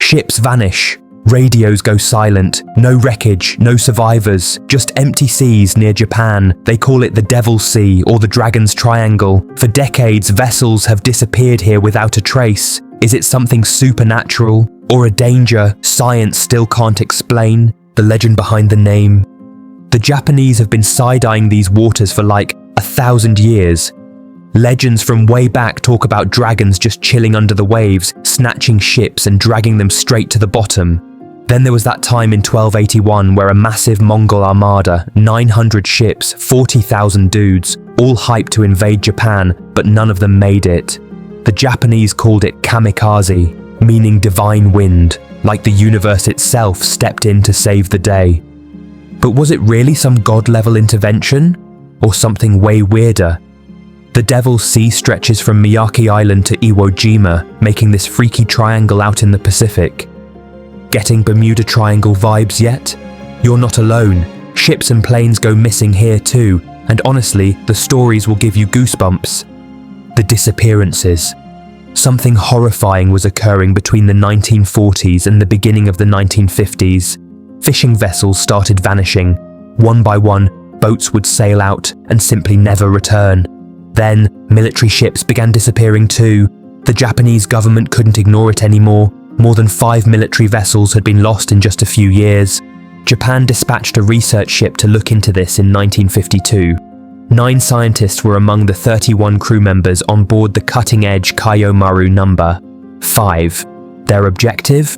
Ships vanish. Radios go silent. No wreckage, no survivors, just empty seas near Japan. They call it the Devil's Sea or the Dragon's Triangle. For decades, vessels have disappeared here without a trace. Is it something supernatural or a danger science still can't explain? The legend behind the name. The Japanese have been side-eyeing these waters for like 1,000 years. Legends from way back talk about dragons just chilling under the waves, snatching ships and dragging them straight to the bottom. Then there was that time in 1281 where a massive Mongol armada, 900 ships, 40,000 dudes, all hyped to invade Japan, but none of them made it. The Japanese called it kamikaze, meaning divine wind, like the universe itself stepped in to save the day. But was it really some god-level intervention? Or something way weirder? The Devil's Sea stretches from Miyake Island to Iwo Jima, making this freaky triangle out in the Pacific. Getting Bermuda Triangle vibes yet? You're not alone. Ships and planes go missing here too, and honestly, the stories will give you goosebumps. The disappearances. Something horrifying was occurring between the 1940s and the beginning of the 1950s. Fishing vessels started vanishing. One by one, boats would sail out and simply never return. Then, military ships began disappearing too. The Japanese government couldn't ignore it anymore. More than 5 military vessels had been lost in just a few years. Japan dispatched a research ship to look into this in 1952. 9 scientists were among the 31 crew members on board the cutting-edge Kaiomaru No. 5. Their objective?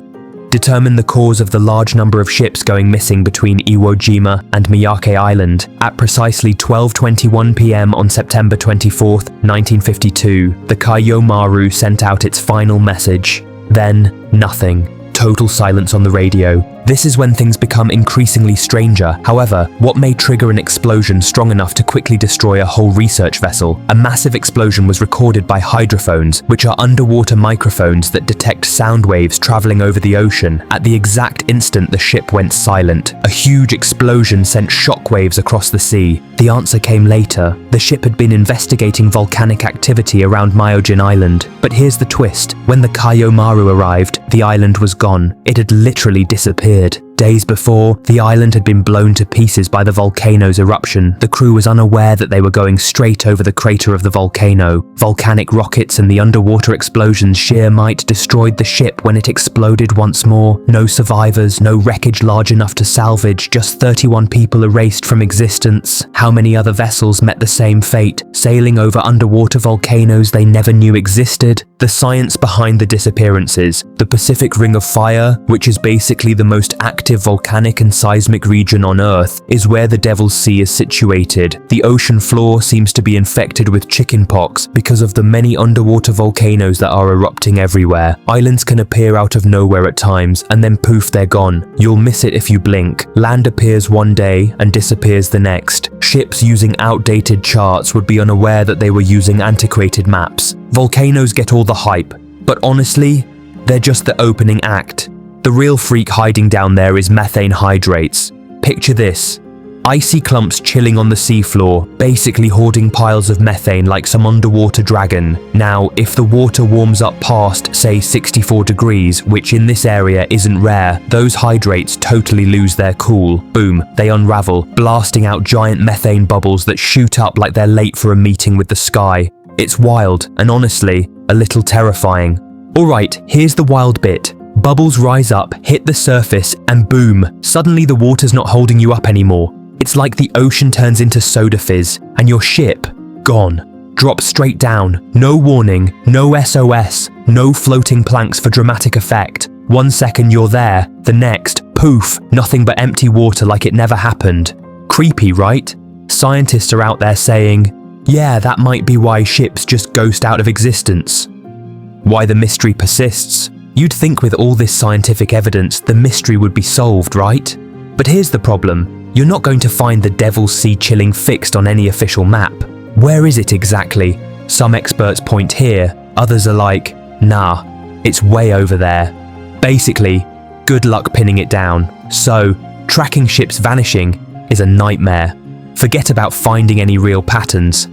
Determine the cause of the large number of ships going missing between Iwo Jima and Miyake Island. At precisely 12:21 p.m. on September 24, 1952, the Kaiomaru sent out its final message. Then, nothing. Total silence on the radio. This is when things become increasingly stranger. However, what may trigger an explosion strong enough to quickly destroy a whole research vessel? A massive explosion was recorded by hydrophones, which are underwater microphones that detect sound waves traveling over the ocean. At the exact instant the ship went silent, a huge explosion sent shockwaves across the sea. The answer came later. The ship had been investigating volcanic activity around Myojin Island. But here's the twist. When the Kaiomaru arrived, the island was gone. It had literally disappeared. Days before, the island had been blown to pieces by the volcano's eruption. The crew was unaware that they were going straight over the crater of the volcano. Volcanic rockets and the underwater explosion's sheer might destroyed the ship when it exploded once more. No survivors, no wreckage large enough to salvage, just 31 people erased from existence. How many other vessels met the same fate, sailing over underwater volcanoes they never knew existed? The science behind the disappearances. The Pacific Ring of Fire, which is basically the most active volcanic and seismic region on Earth, is where the Devil's Sea is situated. The ocean floor seems to be infected with chickenpox because of the many underwater volcanoes that are erupting everywhere. Islands can appear out of nowhere at times, and then poof, they're gone. You'll miss it if you blink. Land appears one day and disappears the next. Ships using outdated charts would be unaware that they were using antiquated maps. Volcanoes get all the hype, but honestly, they're just the opening act. The real freak hiding down there is methane hydrates. Picture this. Icy clumps chilling on the seafloor, basically hoarding piles of methane like some underwater dragon. Now, if the water warms up past, say 64 degrees, which in this area isn't rare, those hydrates totally lose their cool. Boom, they unravel, blasting out giant methane bubbles that shoot up like they're late for a meeting with the sky. It's wild, and honestly, a little terrifying. Alright, here's the wild bit. Bubbles rise up, hit the surface, and boom, suddenly the water's not holding you up anymore. It's like the ocean turns into soda fizz, and your ship, gone. Drops straight down, no warning, no SOS, no floating planks for dramatic effect. 1 second you're there, the next, poof, nothing but empty water like it never happened. Creepy, right? Scientists are out there saying, yeah, that might be why ships just ghost out of existence. Why the mystery persists? You'd think with all this scientific evidence, the mystery would be solved, right? But here's the problem. You're not going to find the Devil's Sea chilling fixed on any official map. Where is it exactly? Some experts point here, others are like, nah, it's way over there. Basically, good luck pinning it down. So, tracking ships vanishing is a nightmare. Forget about finding any real patterns.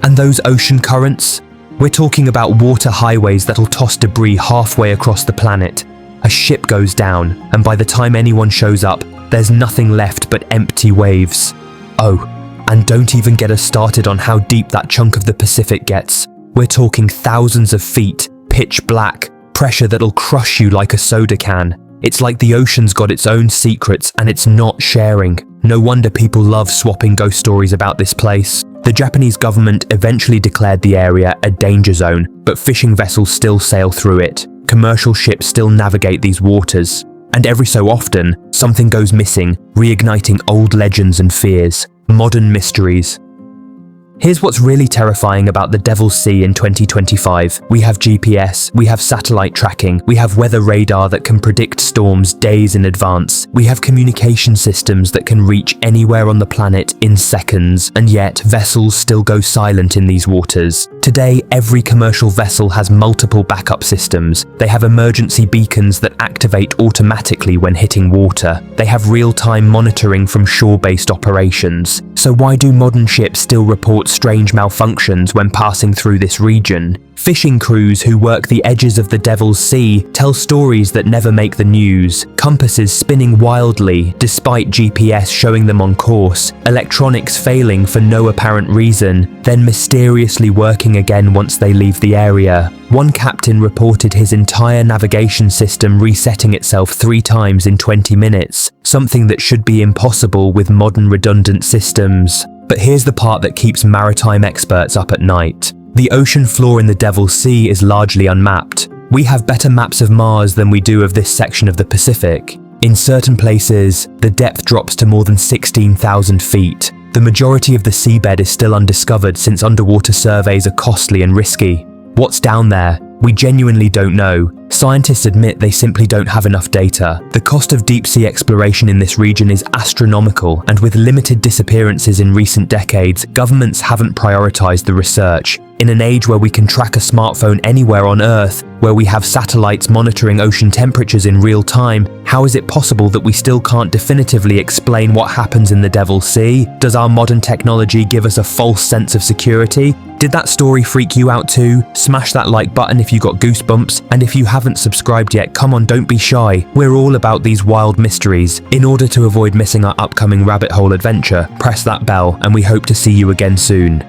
And those ocean currents? We're talking about water highways that'll toss debris halfway across the planet. A A ship goes down, and by the time anyone shows up, there's nothing left but empty waves. Oh, and don't even get us started on how deep that chunk of the Pacific gets. We're talking thousands of feet, pitch black, pressure that'll crush you like a soda can. It's like the ocean's got its own secrets and it's not sharing. No wonder people love swapping ghost stories about this place. The Japanese government eventually declared the area a danger zone, but fishing vessels still sail through it. Commercial ships still navigate these waters. And every so often, something goes missing, reigniting old legends and fears. Modern mysteries. Here's what's really terrifying about the Devil's Sea in 2025. We have GPS, we have satellite tracking, we have weather radar that can predict storms days in advance, we have communication systems that can reach anywhere on the planet in seconds, and yet vessels still go silent in these waters. Today, every commercial vessel has multiple backup systems. They have emergency beacons that activate automatically when hitting water. They have real-time monitoring from shore-based operations. So why do modern ships still report strange malfunctions when passing through this region? Fishing crews who work the edges of the Devil's Sea tell stories that never make the news. Compasses spinning wildly despite GPS showing them on course. Electronics failing for no apparent reason, then mysteriously working again once they leave the area. One captain reported his entire navigation system resetting itself 3 times in 20 minutes, something that should be impossible with modern redundant systems. But here's the part that keeps maritime experts up at night. The ocean floor in the Devil's Sea is largely unmapped. We have better maps of Mars than we do of this section of the Pacific. In certain places, the depth drops to more than 16,000 feet. The majority of the seabed is still undiscovered since underwater surveys are costly and risky. What's down there? We genuinely don't know. Scientists admit they simply don't have enough data. The cost of deep-sea exploration in this region is astronomical, and with limited disappearances in recent decades, governments haven't prioritized the research. In an age where we can track a smartphone anywhere on Earth, where we have satellites monitoring ocean temperatures in real time, how is it possible that we still can't definitively explain what happens in the Devil's Sea? Does our modern technology give us a false sense of security? Did that story freak you out too? Smash that like button if you got goosebumps, and if you haven't subscribed yet, come on, don't be shy. We're all about these wild mysteries. In order to avoid missing our upcoming rabbit hole adventure, press that bell, and we hope to see you again soon.